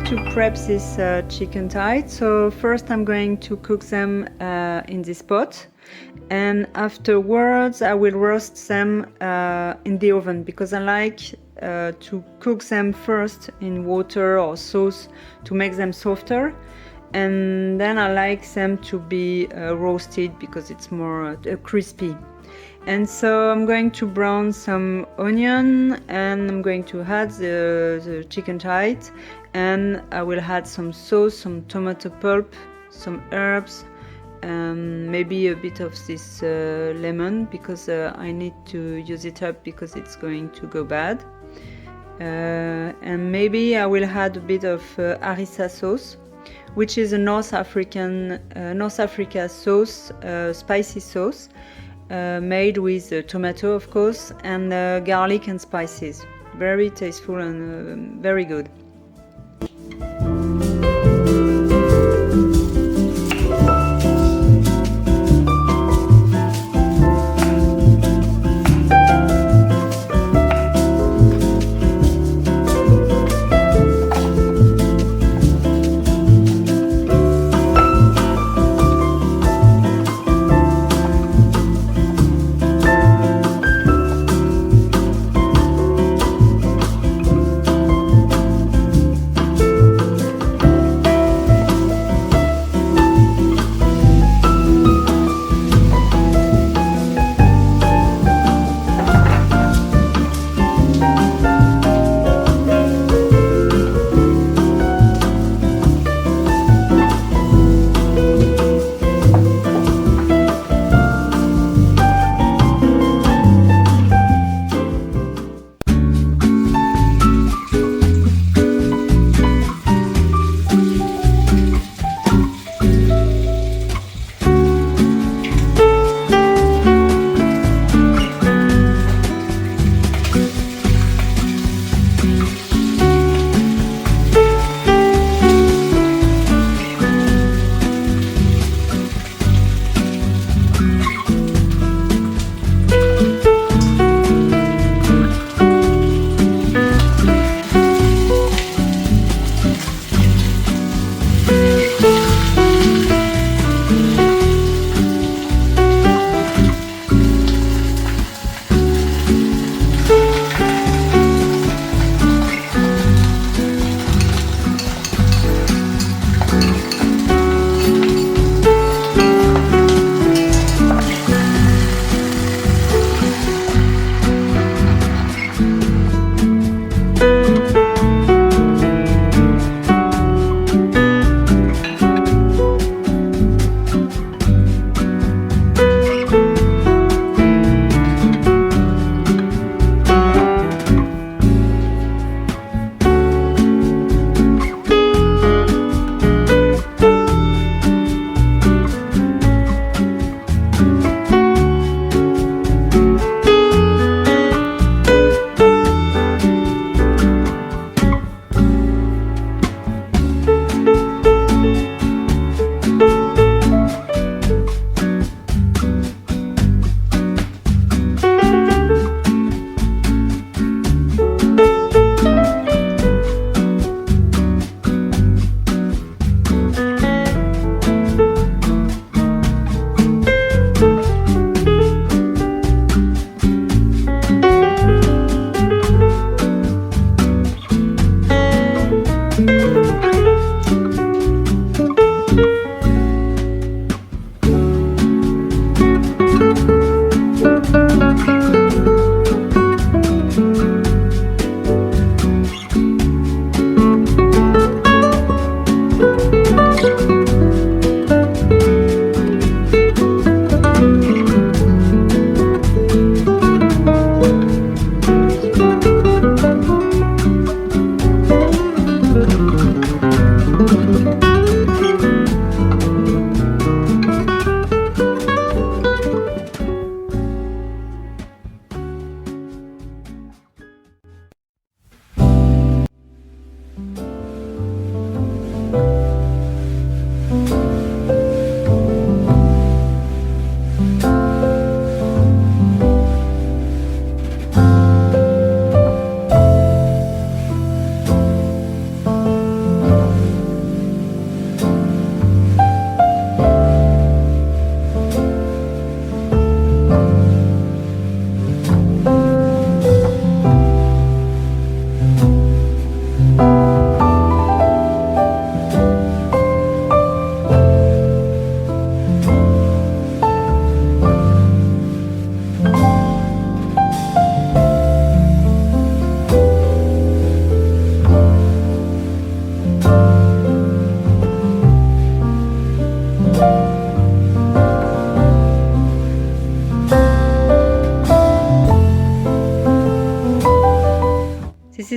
To prep this chicken thighs, so first I'm going to cook them in this pot, and afterwards I will roast them in the oven, because I like to cook them first in water or sauce to make them softer, and then I like them to be roasted because it's more crispy. And so I'm going to brown some onion, and I'm going to add the chicken thighs, and I will add some sauce, some tomato pulp, some herbs, maybe a bit of this lemon, because I need to use it up because it's going to go bad. And maybe I will add a bit of harissa sauce, which is a North Africa sauce, spicy sauce, made with tomato, of course, and garlic and spices. Very tasteful and very good.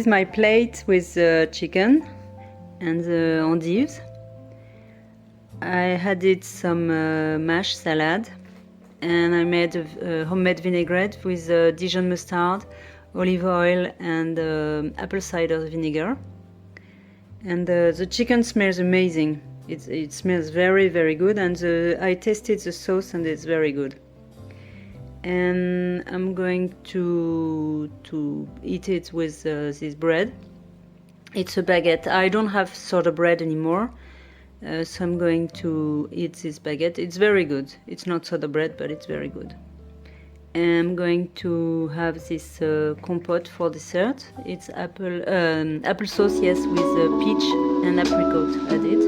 is my plate with the chicken and the endives. I added some mashed salad, and I made a homemade vinaigrette with Dijon mustard, olive oil, and apple cider vinegar. And the chicken smells amazing. It smells very, very good, and I tasted the sauce and it's very good. And I'm going to eat it with this bread. It's a baguette. I don't have soda bread anymore, so I'm going to eat this baguette. It's very good. It's not soda bread, but it's very good. And I'm going to have this compote for dessert. It's applesauce, yes, with peach and apricot added.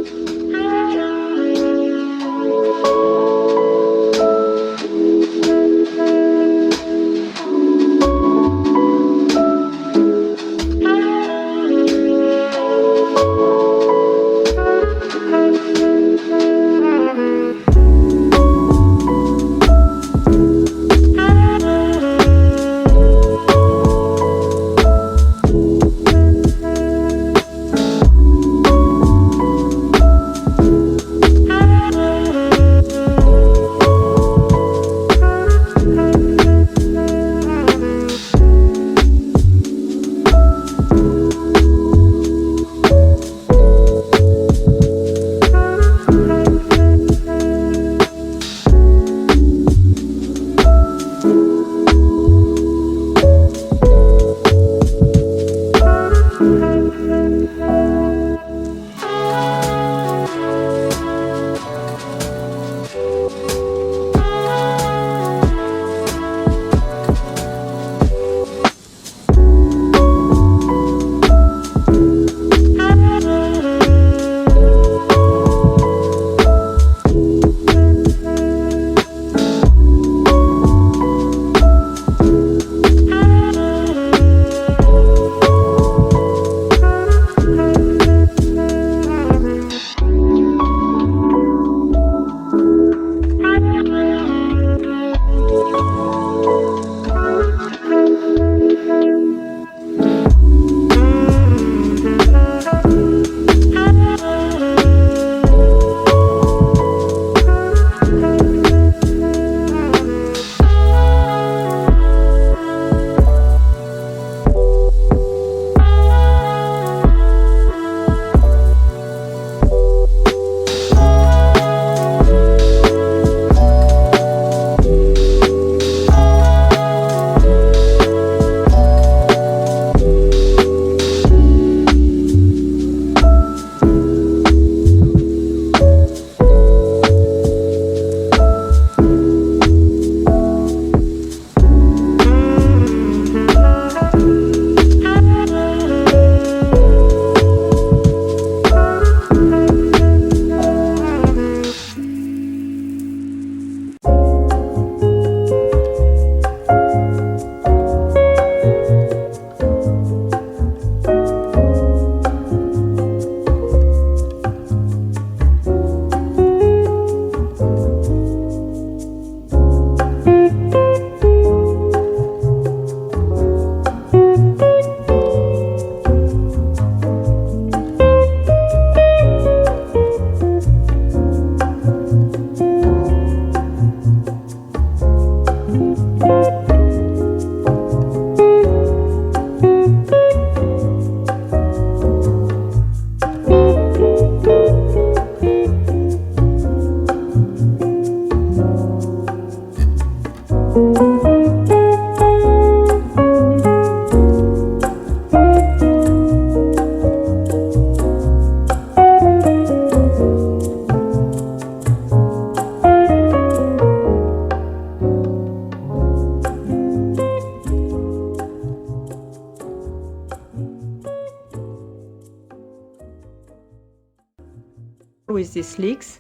With these leeks,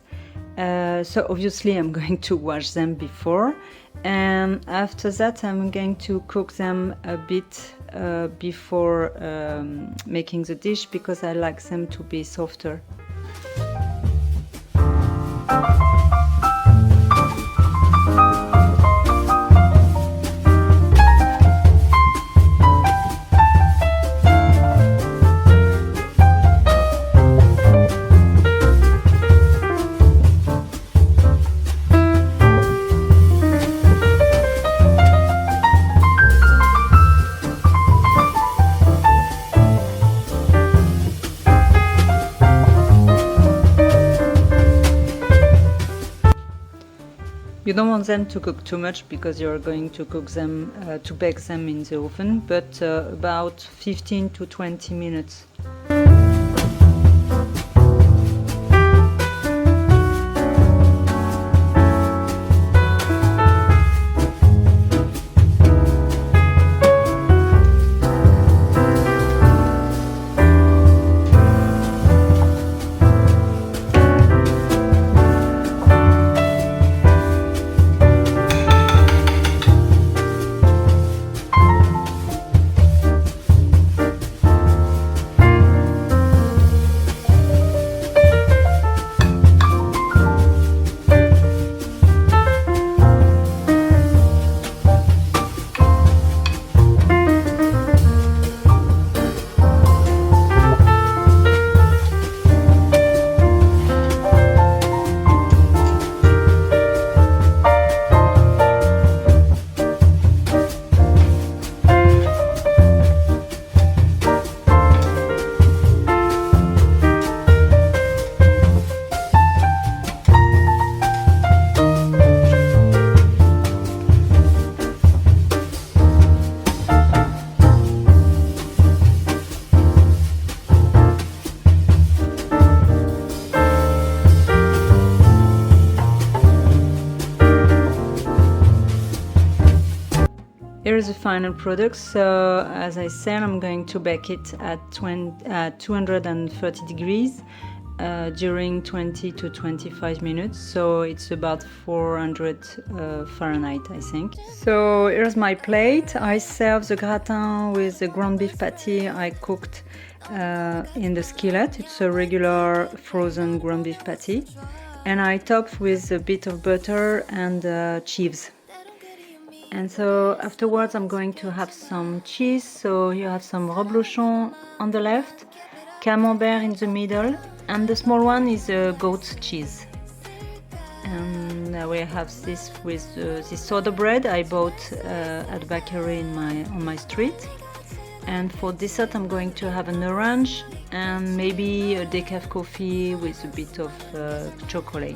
so obviously I'm going to wash them before, and after that I'm going to cook them a bit before making the dish, because I like them to be softer. You don't want them to cook too much because you're going to cook them, to bake them in the oven, but about 15 to 20 minutes. Here's the final product. So as I said, I'm going to bake it at 230 degrees during 20 to 25 minutes. So it's about 400 Fahrenheit, I think. So here's my plate. I serve the gratin with the ground beef patty I cooked in the skillet. It's a regular frozen ground beef patty. And I top with a bit of butter and cheese. And so afterwards I'm going to have some cheese. So you have some reblochon on the left, camembert in the middle, and the small one is goat cheese. And we have this with this soda bread I bought at bakery on my street. And for dessert I'm going to have an orange and maybe a decaf coffee with a bit of chocolate.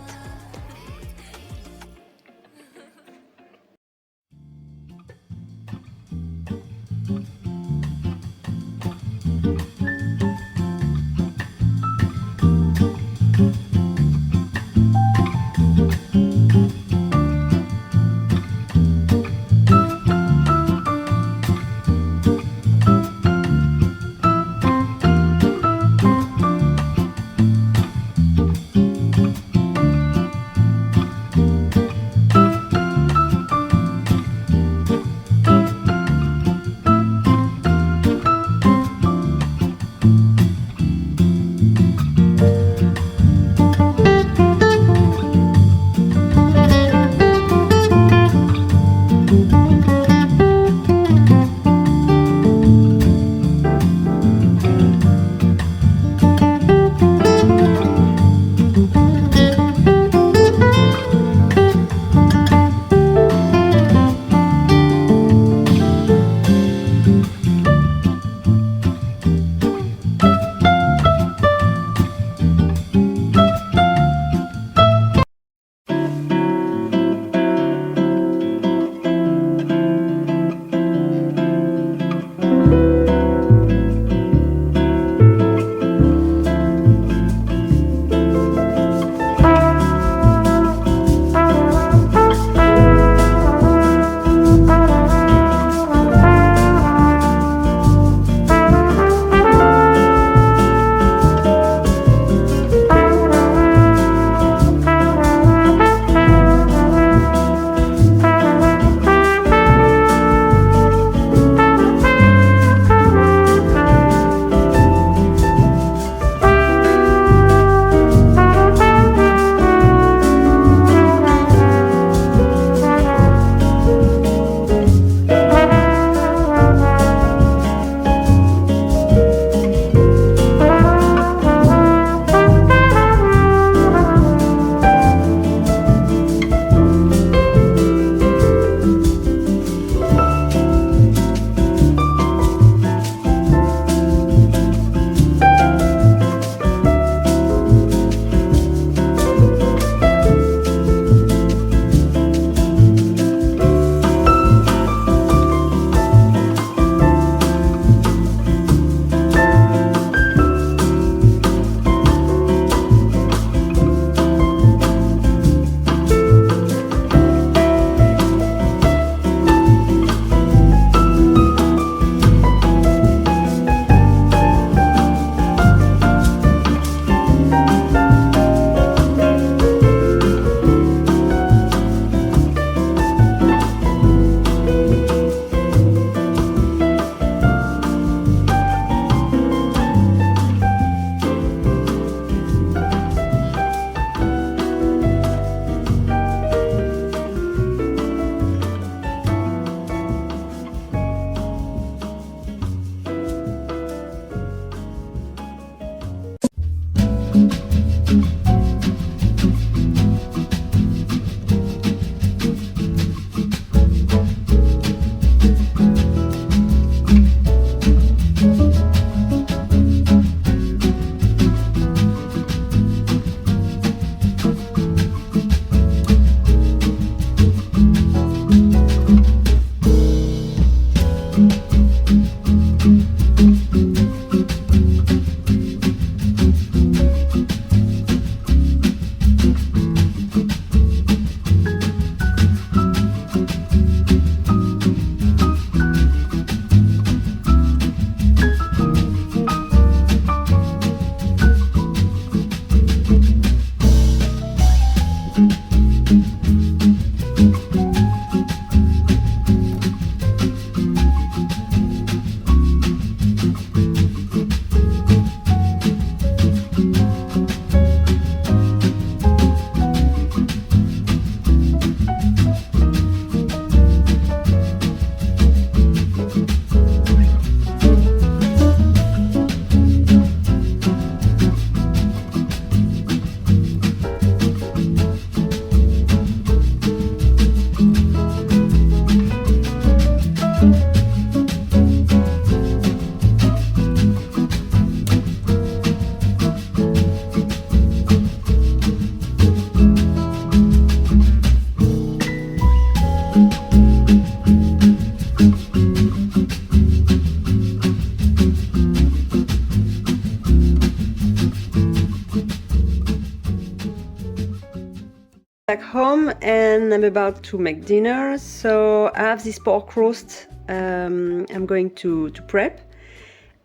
Back home and I'm about to make dinner. So I have this pork roast I'm going to prep.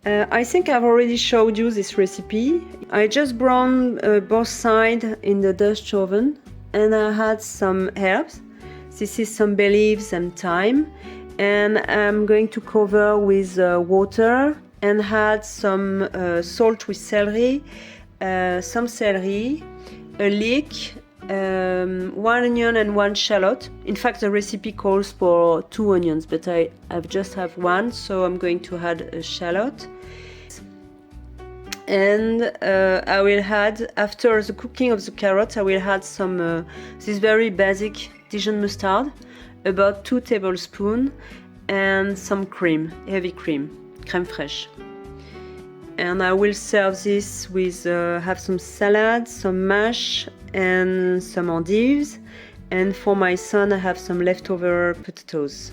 I think I've already showed you this recipe. I just browned both sides in the Dutch oven and I had some herbs. This is some bay leaves and thyme, and I'm going to cover with water and add some salt with celery, some celery, a leek, 1 onion and 1 shallot. In fact, the recipe calls for 2 onions, but I've just have 1, so I'm going to add a shallot. And I will add, after the cooking of the carrots, I will add some this very basic Dijon mustard, about 2 tablespoons, and some cream, heavy cream, crème fraîche. And I will serve this with have some salad, some mash, and some endives. And for my son, I have some leftover potatoes.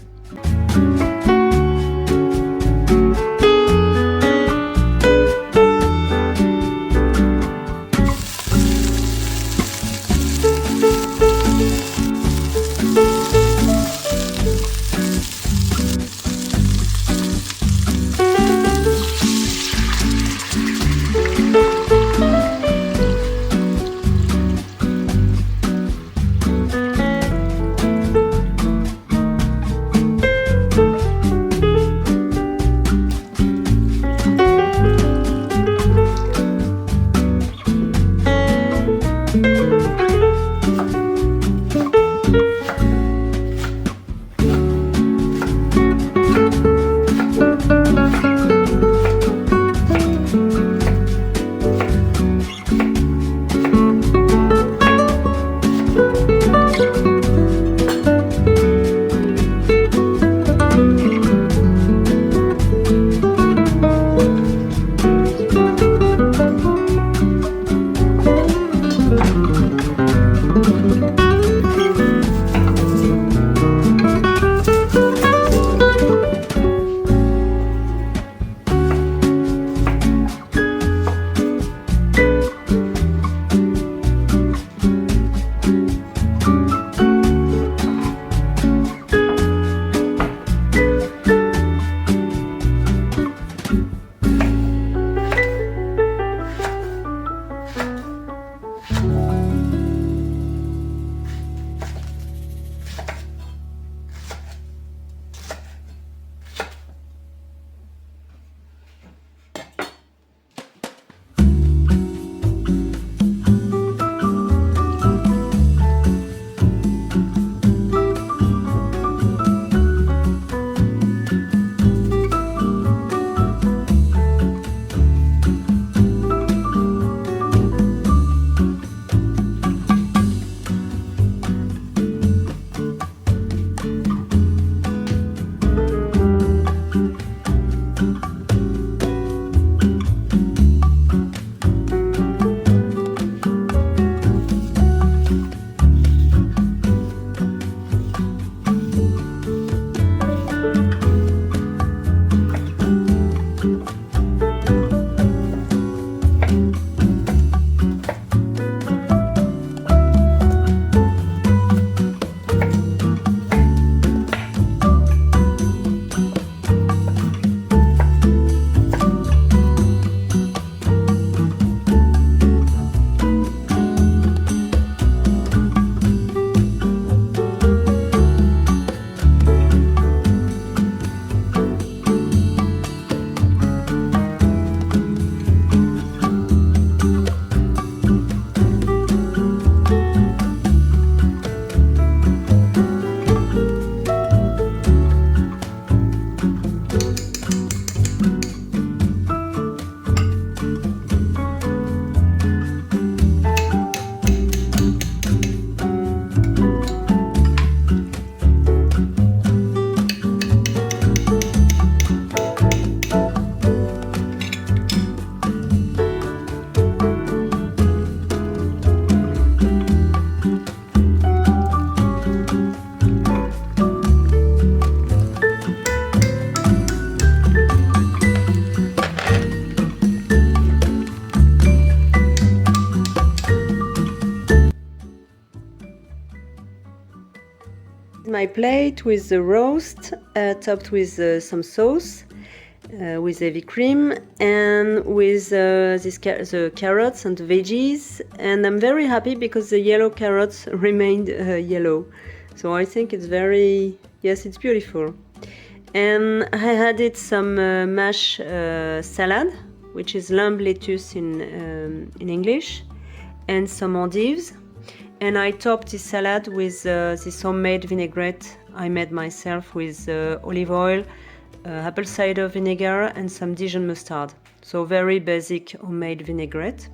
my plate with the roast, topped with some sauce, with heavy cream, and with the carrots and the veggies. And I'm very happy because the yellow carrots remained yellow. So I think it's very, yes, it's beautiful. And I added some mashed salad, which is lamb lettuce in English, and some endives. And I topped this salad with this homemade vinaigrette I made myself with olive oil, apple cider vinegar, and some Dijon mustard. So very basic homemade vinaigrette.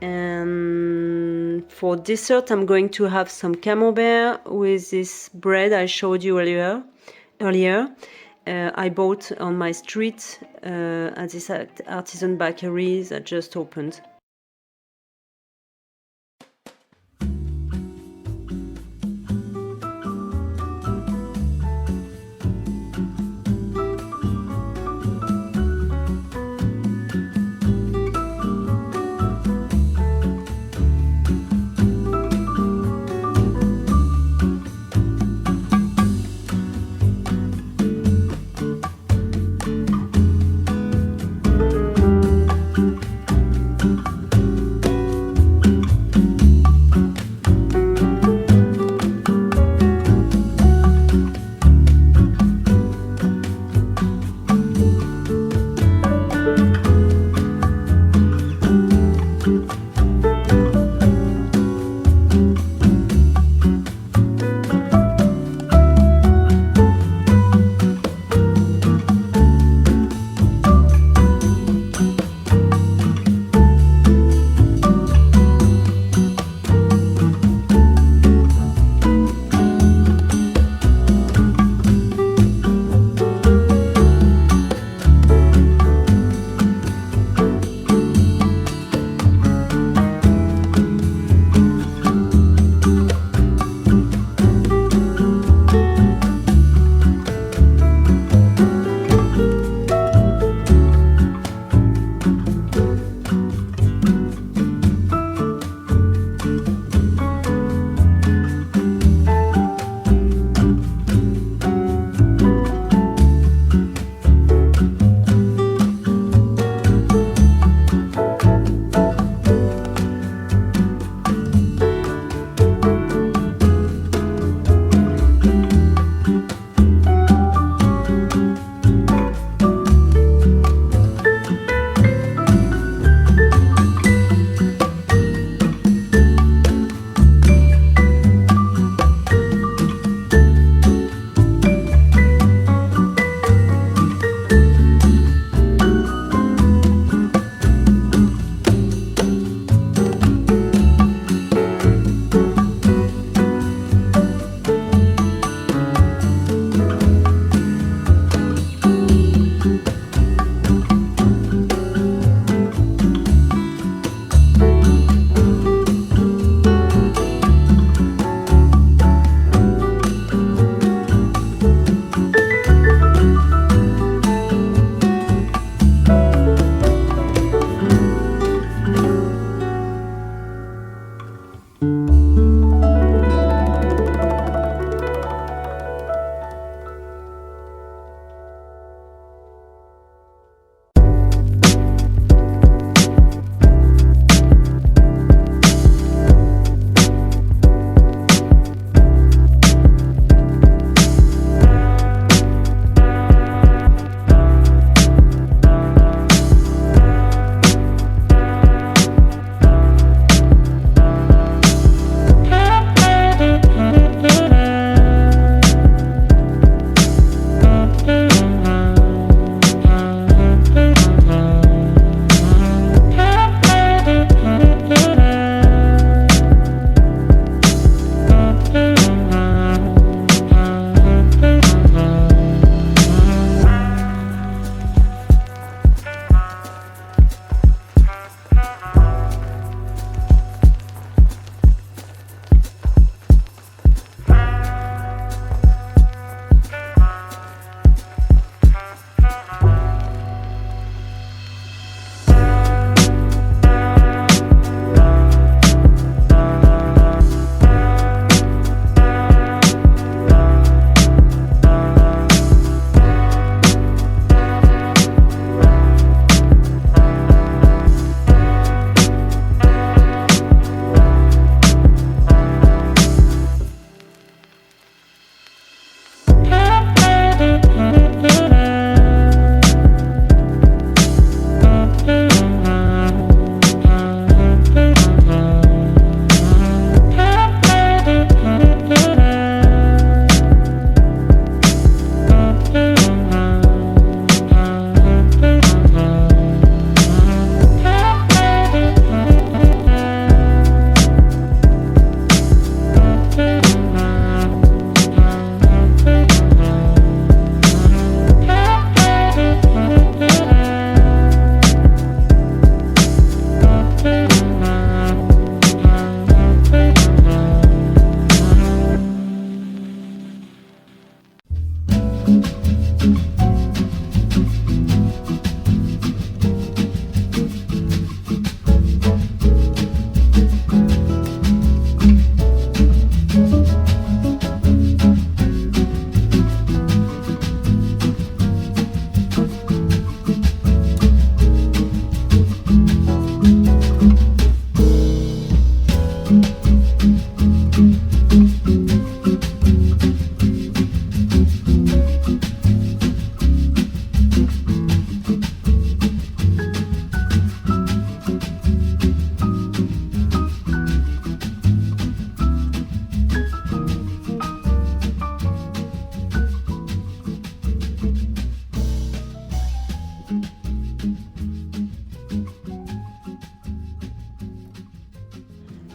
And for dessert, I'm going to have some camembert with this bread I showed you earlier. I bought on my street at this artisan bakery that just opened.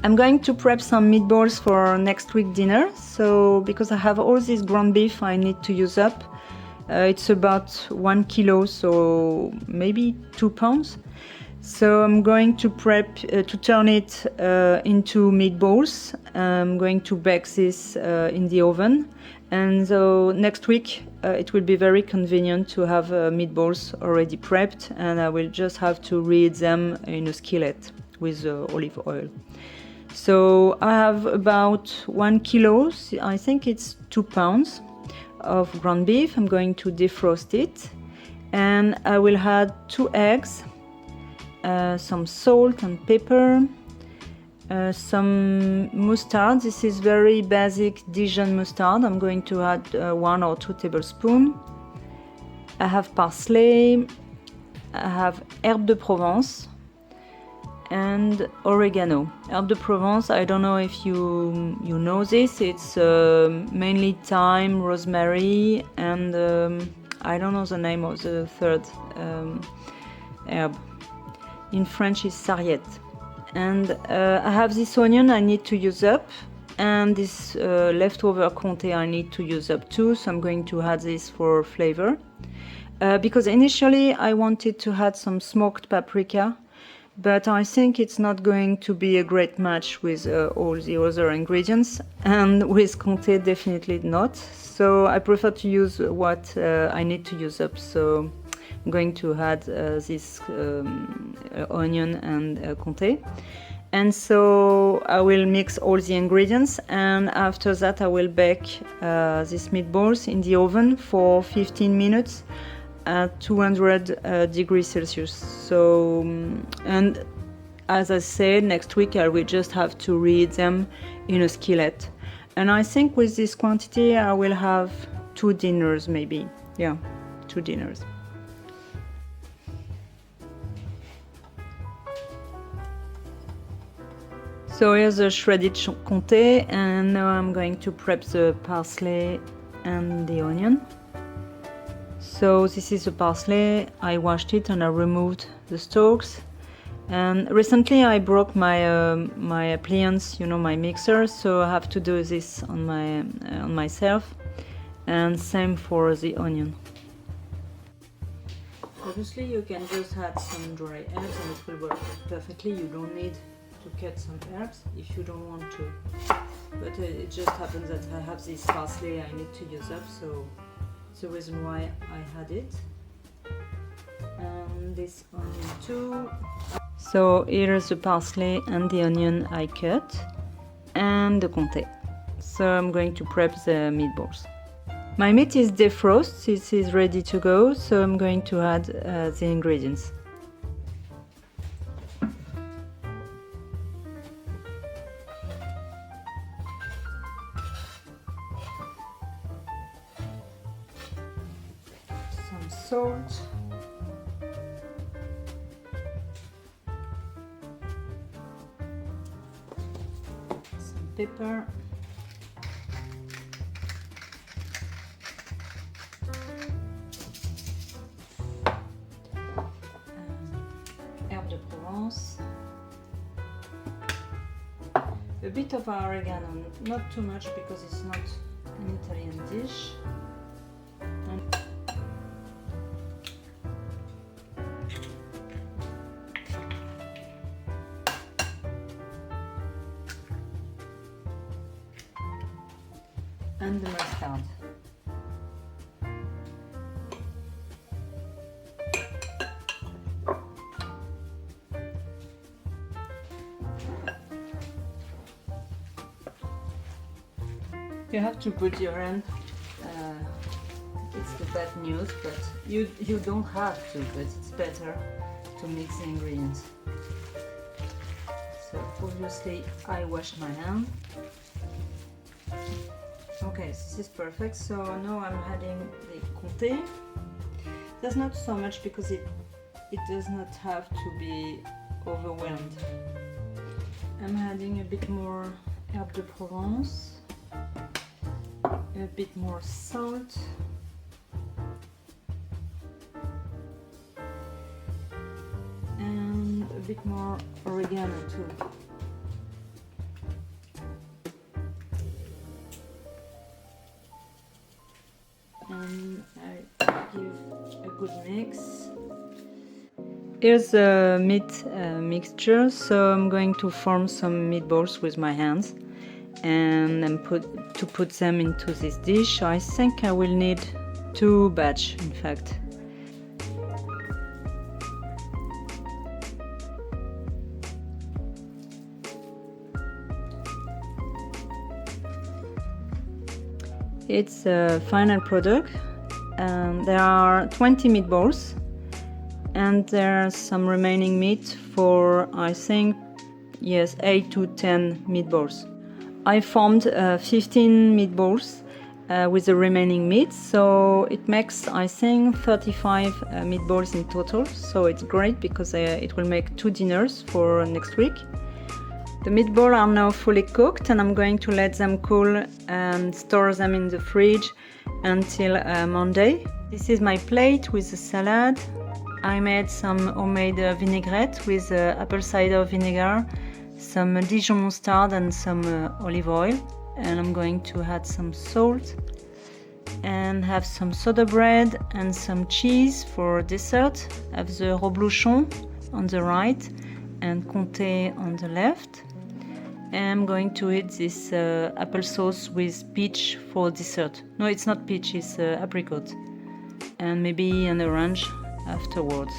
I'm going to prep some meatballs for next week dinner. So because I have all this ground beef I need to use up. It's about 1 kilo, so maybe 2 pounds. So I'm going to to turn it into meatballs. I'm going to bake this in the oven. And so next week it will be very convenient to have meatballs already prepped, and I will just have to reheat them in a skillet with olive oil. So I have about 1 kilo, I think it's 2 pounds of ground beef. I'm going to defrost it, and I will add 2 eggs, some salt and pepper, some mustard. This is very basic Dijon mustard. I'm going to add 1 or 2 tablespoons. I have parsley, I have herbe de Provence, and oregano. Herbe de Provence, I don't know if you know this. It's mainly thyme, rosemary, and I don't know the name of the third herb. In French is sarriette. And I have this onion I need to use up, and this leftover comté I need to use up too, so I'm going to add this for flavor. Because initially I wanted to add some smoked paprika, but I think it's not going to be a great match with all the other ingredients, and with comté definitely not. So I prefer to use what I need to use up. So I'm going to add this onion and comté. And so I will mix all the ingredients, and after that I will bake these meatballs in the oven for 15 minutes at 200 degrees Celsius. So, and as I said, next week I will just have to reheat them in a skillet. And I think with this quantity I will have 2 dinners maybe. Yeah, 2 dinners. So here's the shredded comté, and now I'm going to prep the parsley and the onion. So this is the parsley. I washed it and I removed the stalks. And recently I broke my my appliance, my mixer, so I have to do this on myself. And same for the onion. Obviously you can just add some dry herbs and it will work perfectly. You don't need to cut some herbs if you don't want to. But it just happens that I have this parsley I need to use up, so it's the reason why I had it. And this onion too. So here's the parsley and the onion I cut, and the comté. So I'm going to prep the meatballs. My meat is defrosted, it is ready to go, so I'm going to add the ingredients. Some salt, some pepper, herbe de Provence, a bit of oregano, not too much because it's not an Italian dish. And the mustard. You have to put your hand, it's the bad news, but you don't have to, but it's better to mix the ingredients. So obviously I washed my hand. Okay, this is perfect. So now I'm adding the comté. There's not so much because it does not have to be overwhelmed. I'm adding a bit more herbe de Provence, a bit more salt, and a bit more oregano too. mix. Here's the meat mixture, so I'm going to form some meatballs with my hands and then put them into this dish. I think I will need 2 batch, in fact. It's a final product. There are 20 meatballs, and there's some remaining meat for, I think, yes, 8 to 10 meatballs. I formed 15 meatballs with the remaining meat, so it makes, I think, 35 meatballs in total. So it's great because it will make 2 dinners for next week. The meatballs are now fully cooked, and I'm going to let them cool and store them in the fridge until Monday. This is my plate with the salad. I made some homemade vinaigrette with apple cider vinegar, some Dijon mustard and some olive oil. And I'm going to add some salt and have some soda bread and some cheese for dessert. I have the reblochon on the right and comté on the left. And I'm going to eat this applesauce with peach for dessert. No, it's not peach, it's apricot. And maybe an orange afterwards.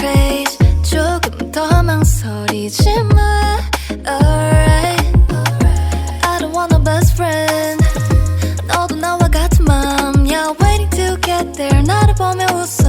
craze 조금 더 망설이지 마 Alright I don't want a best friend 너도 나와 같은 맘 Yeah waiting to get there 나를 보며 웃어